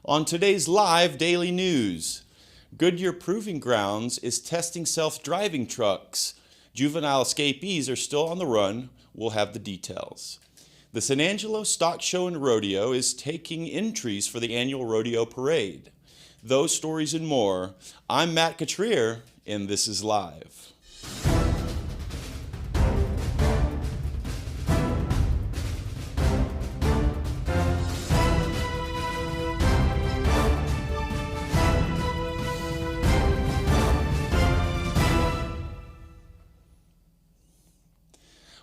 On today's live daily news, Goodyear Proving Grounds is testing self-driving trucks. Juvenile escapees are still on the run. We'll have the details. The San Angelo Stock Show and Rodeo is taking entries for the annual rodeo parade. Those stories and more. I'm Matt Catrier, and this is Live.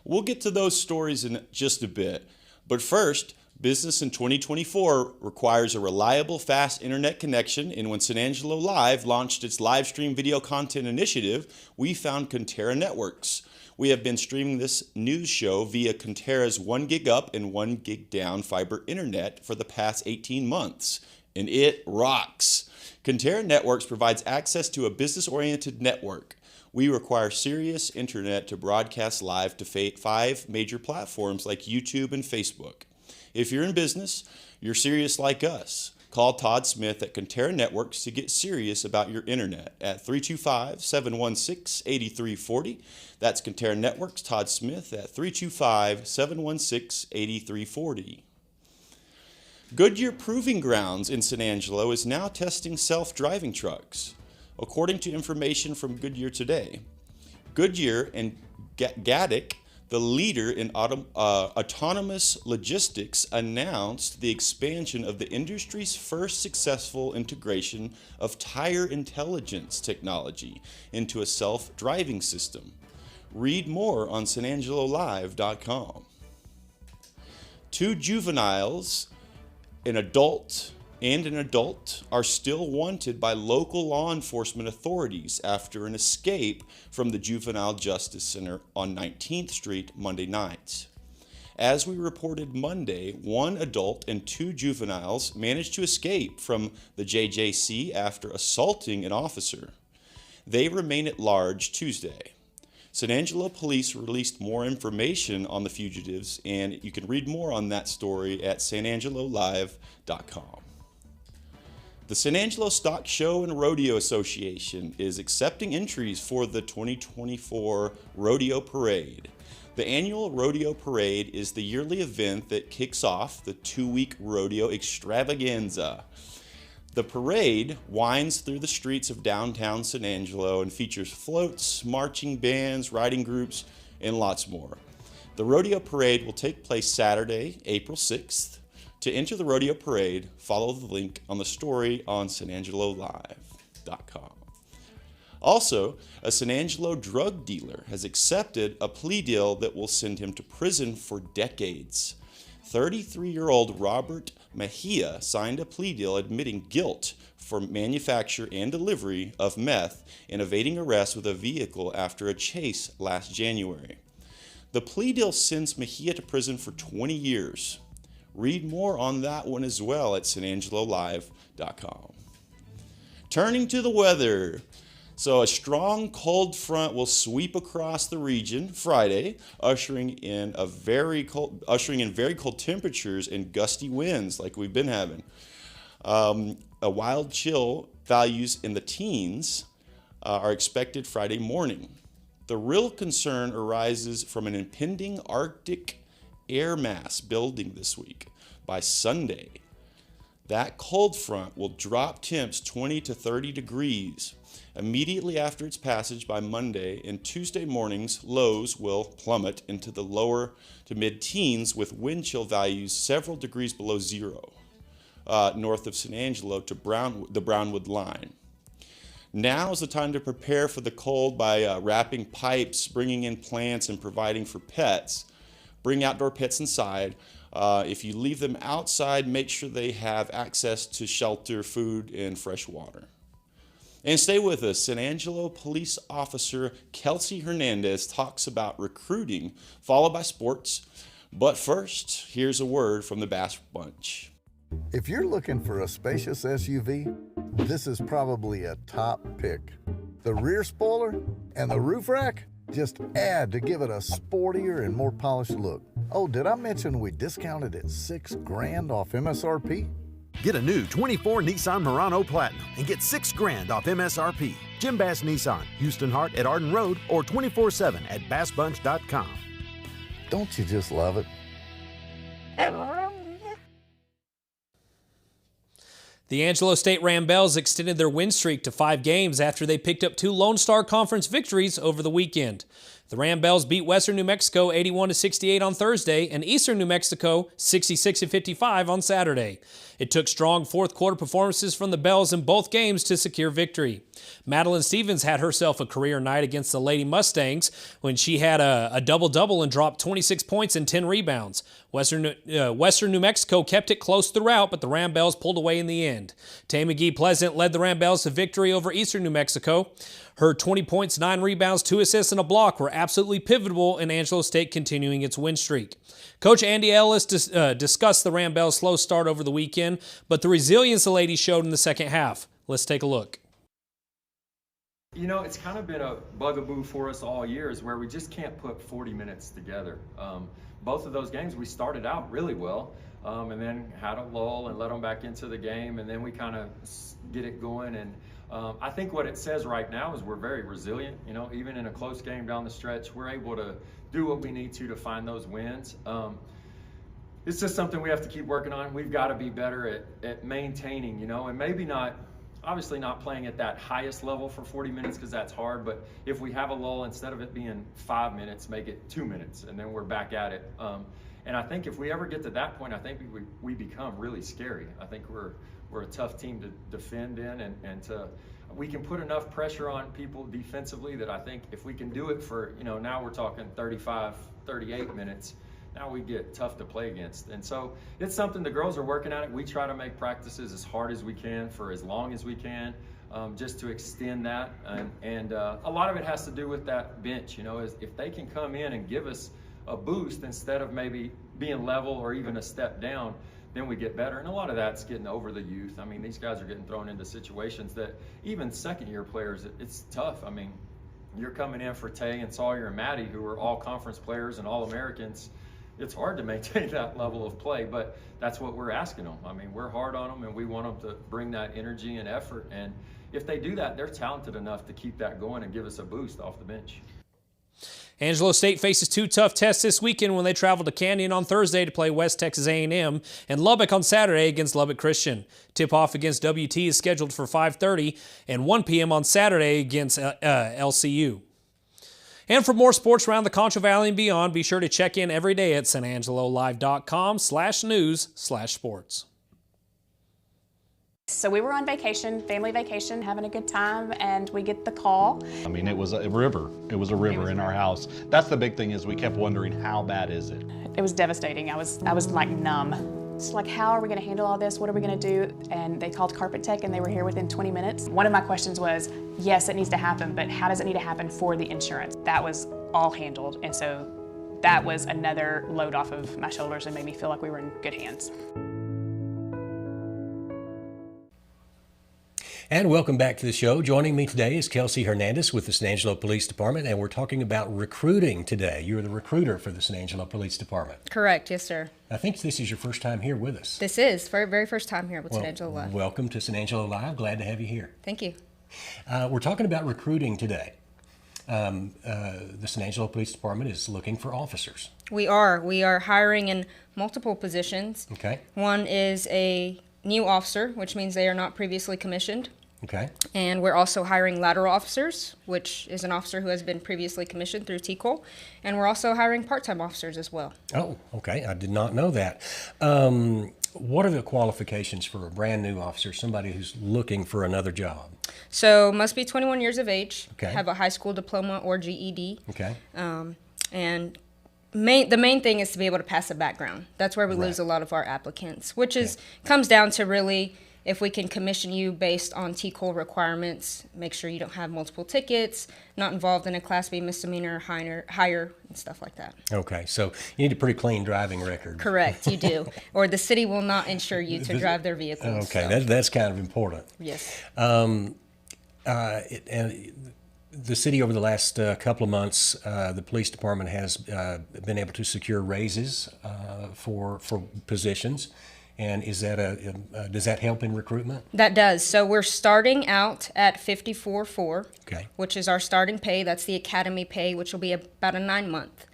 We'll get to those stories in just a bit, but first, business in 2024 requires a reliable, fast internet connection, and when San Angelo Live launched its live stream video content initiative, we found Conterra Networks. We have been streaming this news show via Conterra's 1 gig up and 1 gig down fiber internet for the past 18 months, and it rocks. Conterra Networks provides access to a business-oriented network. We require serious internet to broadcast live to 5 major platforms like YouTube and Facebook. If you're in business, you're serious like us. Call Todd Smith at Conterra Networks to get serious about your internet at 325-716-8340. That's Conterra Networks, Todd Smith at 325-716-8340. Goodyear Proving Grounds in San Angelo is now testing self-driving trucks. According to information from Goodyear today, Goodyear and Gatik, the leader in autonomous logistics, announced the expansion of the industry's first successful integration of tire intelligence technology into a self-driving system. Read more on sanangelolive.com. 2 juveniles, an adult, are still wanted by local law enforcement authorities after an escape from the Juvenile Justice Center on 19th Street Monday night. As we reported Monday, 1 adult and 2 juveniles managed to escape from the JJC after assaulting an officer. They remain at large Tuesday. San Angelo Police released more information on the fugitives, and you can read more on that story at sanangelolive.com. The San Angelo Stock Show and Rodeo Association is accepting entries for the 2024 Rodeo Parade. The annual Rodeo Parade is the yearly event that kicks off the 2-week rodeo extravaganza. The parade winds through the streets of downtown San Angelo and features floats, marching bands, riding groups, and lots more. The Rodeo Parade will take place Saturday, April 6th. To enter the rodeo parade, follow the link on the story on sanangelolive.com. Also, a San Angelo drug dealer has accepted a plea deal that will send him to prison for decades. 33-year-old Robert Mejia signed a plea deal admitting guilt for manufacture and delivery of meth and evading arrest with a vehicle after a chase last January. The plea deal sends Mejia to prison for 20 years. Read more on that one as well at sanangelolive.com. Turning to the weather. So a strong cold front will sweep across the region Friday, ushering in very cold temperatures and gusty winds like we've been having. A wild chill values in the teens are expected Friday morning. The real concern arises from an impending Arctic air mass building this week. By Sunday, that cold front will drop temps 20 to 30 degrees. Immediately after its passage by Monday and Tuesday mornings, lows will plummet into the lower to mid-teens with wind chill values several degrees below zero north of San Angelo to the Brownwood line. Now is the time to prepare for the cold by wrapping pipes, bringing in plants, and providing for pets. Bring outdoor pets inside. If you leave them outside, make sure they have access to shelter, food, and fresh water. And stay with us. San Angelo Police Officer Kelsey Hernandez talks about recruiting, followed by sports. But first, here's a word from the Bass Bunch. If you're looking for a spacious SUV, this is probably a top pick. The rear spoiler and the roof rack just add to give it a sportier and more polished look. Oh, did I mention we discounted it $6,000 off MSRP? Get a new 24 Nissan Murano Platinum and get $6,000 off MSRP. Jim Bass Nissan, Houston Hart at Arden Road or 24/7 at bassbunch.com. Don't you just love it? The Angelo State Ramblers extended their win streak to 5 games after they picked up 2 Lone Star Conference victories over the weekend. The Ramblers beat Western New Mexico 81-68 on Thursday and Eastern New Mexico 66-55 on Saturday. It took strong fourth-quarter performances from the Bells in both games to secure victory. Madeline Stevens had herself a career night against the Lady Mustangs when she had a double-double and dropped 26 points and 10 rebounds. Western New Mexico kept it close throughout, but the Ramblers pulled away in the end. Tay McGee Pleasant led the Ramblers to victory over Eastern New Mexico. Her 20 points, 9 rebounds, 2 assists, and a block were absolutely pivotal in Angelo State continuing its win streak. Coach Andy Ellis discussed the Ramblers' slow start over the weekend, but the resilience the ladies showed in the second half. Let's take a look. You know, it's kind of been a bugaboo for us all year is where we just can't put 40 minutes together. Both of those games we started out really well and then had a lull and let them back into the game, and then we kind of get it going. And I think what it says right now is we're very resilient. You know, even in a close game down the stretch, we're able to do what we need to find those wins. It's just something we have to keep working on. We've got to be better at maintaining, you know, and maybe not, obviously not playing at that highest level for 40 minutes because that's hard, but if we have a lull, instead of it being 5 minutes, make it 2 minutes, and then we're back at it. And I think if we ever get to that point, I think we become really scary. I think we're a tough team to defend in, and we can put enough pressure on people defensively that I think if we can do it for, you know, now we're talking 35, 38 minutes, now we get tough to play against. And so it's something the girls are working at it. We try to make practices as hard as we can for as long as we can, just to extend that. And a lot of it has to do with that bench, you know, is if they can come in and give us a boost instead of maybe being level or even a step down, then we get better. And a lot of that's getting over the youth. I mean, these guys are getting thrown into situations that even second-year players, it's tough. I mean, you're coming in for Tay and Sawyer and Maddie, who are all conference players and all Americans. It's hard to maintain that level of play, but that's what we're asking them. I mean, we're hard on them, and we want them to bring that energy and effort. And if they do that, they're talented enough to keep that going and give us a boost off the bench. Angelo State faces 2 tough tests this weekend when they travel to Canyon on Thursday to play West Texas A&M and Lubbock on Saturday against Lubbock Christian. Tip-off against WT is scheduled for 5:30 and 1 p.m. on Saturday against LCU. And for more sports around the Concho Valley and beyond, be sure to check in every day at sanangelolive.com/news/sports. So we were on vacation, family vacation, having a good time, and we get the call. I mean, it was a river. It was a river in our house. That's the big thing, is we kept wondering, how bad is it? It was devastating. I was like numb. It's like, how are we gonna handle all this? What are we gonna do? And they called Carpet Tech, and they were here within 20 minutes. One of my questions was, yes, it needs to happen, but how does it need to happen for the insurance? That was all handled, and so that was another load off of my shoulders and made me feel like we were in good hands. And welcome back to the show. Joining me today is Kelsey Hernandez with the San Angelo Police Department, and we're talking about recruiting today. You're the recruiter for the San Angelo Police Department. Correct, yes, sir. I think this is your first time here with us. This is very first time here with San Angelo Live. Welcome to San Angelo Live. Glad to have you here. Thank you. We're talking about recruiting today. The San Angelo Police Department is looking for officers. We are hiring in multiple positions. Okay. One is a new officer, which means they are not previously commissioned. Okay. And we're also hiring lateral officers, which is an officer who has been previously commissioned through TCOL. And we're also hiring part-time officers as well. Oh, okay. I did not know that. What are the qualifications for a brand new officer, somebody who's looking for another job? So must be 21 years of age, okay. Have a high school diploma or GED. Okay. And the main thing is to be able to pass a background. That's where we lose a lot of our applicants, which comes down to really, if we can commission you based on TCOL requirements, make sure you don't have multiple tickets, not involved in a Class B misdemeanor, higher, and stuff like that. Okay, so you need a pretty clean driving record. Correct, you do. Or the city will not insure you to drive their vehicles. Okay, so. that's kind of important. Yes. And the city, over the last couple of months, the police department has been able to secure raises for positions. And is that does that help in recruitment? That does. So we're starting out at $54,400, Okay. which is our starting pay. That's the academy pay, which will be about a 9-month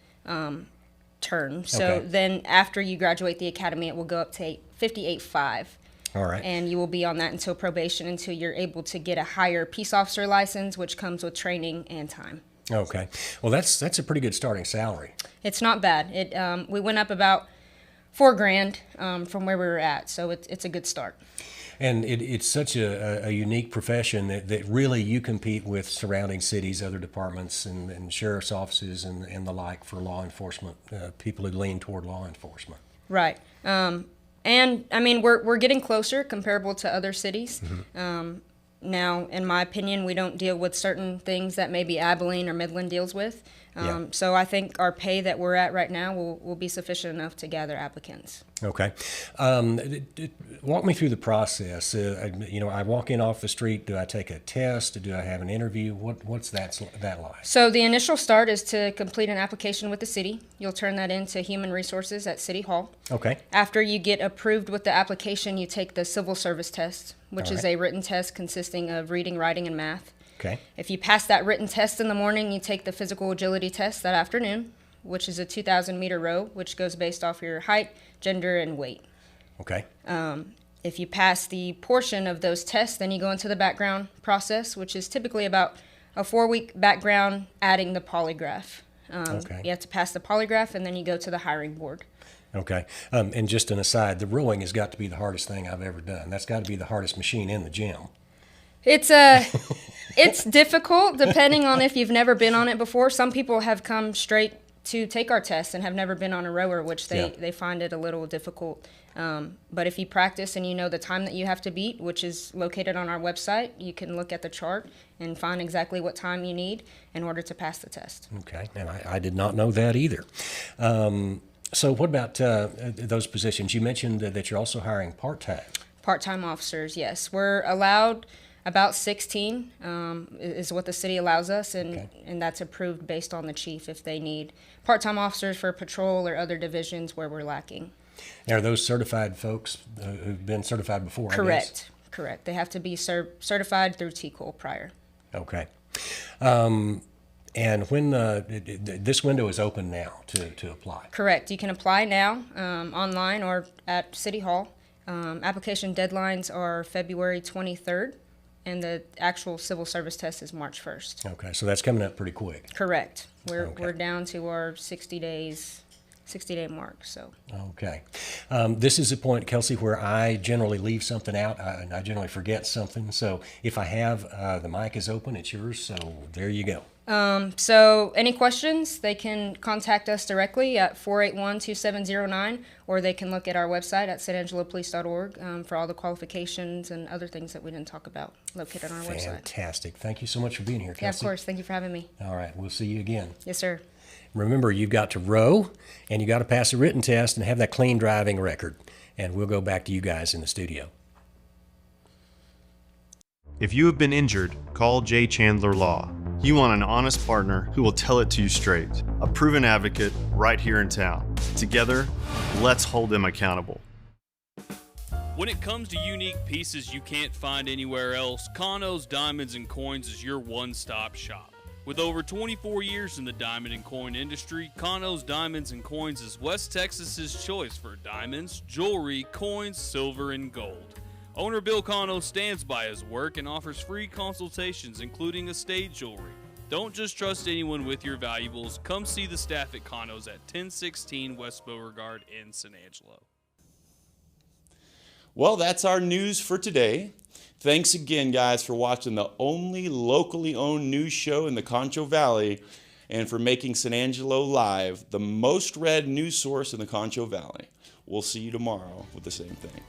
term. So Okay. then after you graduate the academy, it will go up to $58,500. All right. And you will be on that until probation, until you're able to get a higher peace officer license, which comes with training and time. Okay. Well, that's a pretty good starting salary. It's not bad. We went up about $4,000 from where we were at, so it's a good start. And it's such a unique profession that really you compete with surrounding cities, other departments, and sheriff's offices and the like for law enforcement, people who lean toward law enforcement. Right. And I mean, we're getting closer, comparable to other cities. Now, in my opinion, we don't deal with certain things that maybe Abilene or Midland deals with. So I think our pay that we're at right now will be sufficient enough to gather applicants. Okay. Walk me through the process. I walk in off the street. Do I take a test? Do I have an interview? What's that like? So the initial start is to complete an application with the city. You'll turn that into Human Resources at City Hall. Okay. After you get approved with the application, you take the civil service test, which All is right. a written test consisting of reading, writing, and math. Okay. If you pass that written test in the morning, you take the physical agility test that afternoon, which is a 2,000-meter row, which goes based off your height, gender, and weight. Okay. If you pass the portion of those tests, then you go into the background process, which is typically about a 4-week background, adding the polygraph. Okay. You have to pass the polygraph, and then you go to the hiring board. Okay. And just an aside, the rowing has got to be the hardest thing I've ever done. That's got to be the hardest machine in the gym. It's difficult depending on if you've never been on it before. Some people have come straight to take our test and have never been on a rower, which they find it a little difficult. But if you practice and you know the time that you have to beat, which is located on our website, you can look at the chart and find exactly what time you need in order to pass the test. Okay. And I did not know that either. So what about those positions? You mentioned that you're also hiring part-time. Part-time officers, yes. We're allowed about 16 is what the city allows us, and that's approved based on the chief if they need part-time officers for patrol or other divisions where we're lacking. Now, are those certified folks who've been certified before? Correct. Correct. They have to be certified through TCOL prior. Okay. And when this window is open now to apply? Correct. You can apply now online or at City Hall. Application deadlines are February 23rd, and the actual civil service test is March 1st. Okay, so that's coming up pretty quick. Correct. We're down to our 60-day mark. So. Okay. This is a point, Kelsey, where I generally leave something out. I generally forget something. So if I have, the mic is open. It's yours. So there you go. So any questions, they can contact us directly at 481-2709, or they can look at our website at sanangelopolice.org for all the qualifications and other things that we didn't talk about located on our website. Fantastic. Thank you so much for being here, Kelsey. Yeah, of course. Thank you for having me. All right. We'll see you again. Yes, sir. Remember, you've got to row, and you got to pass a written test and have that clean driving record. And we'll go back to you guys in the studio. If you have been injured, call J. Chandler Law. You want an honest partner who will tell it to you straight. A proven advocate right here in town. Together, let's hold them accountable. When it comes to unique pieces you can't find anywhere else, Kano's Diamonds and Coins is your one-stop shop. With over 24 years in the diamond and coin industry, Kano's Diamonds and Coins is West Texas's choice for diamonds, jewelry, coins, silver, and gold. Owner Bill Cano stands by his work and offers free consultations, including estate jewelry. Don't just trust anyone with your valuables. Come see the staff at Cano's at 1016 West Beauregard in San Angelo. Well, that's our news for today. Thanks again, guys, for watching the only locally owned news show in the Concho Valley and for making San Angelo Live the most read news source in the Concho Valley. We'll see you tomorrow with the same thing.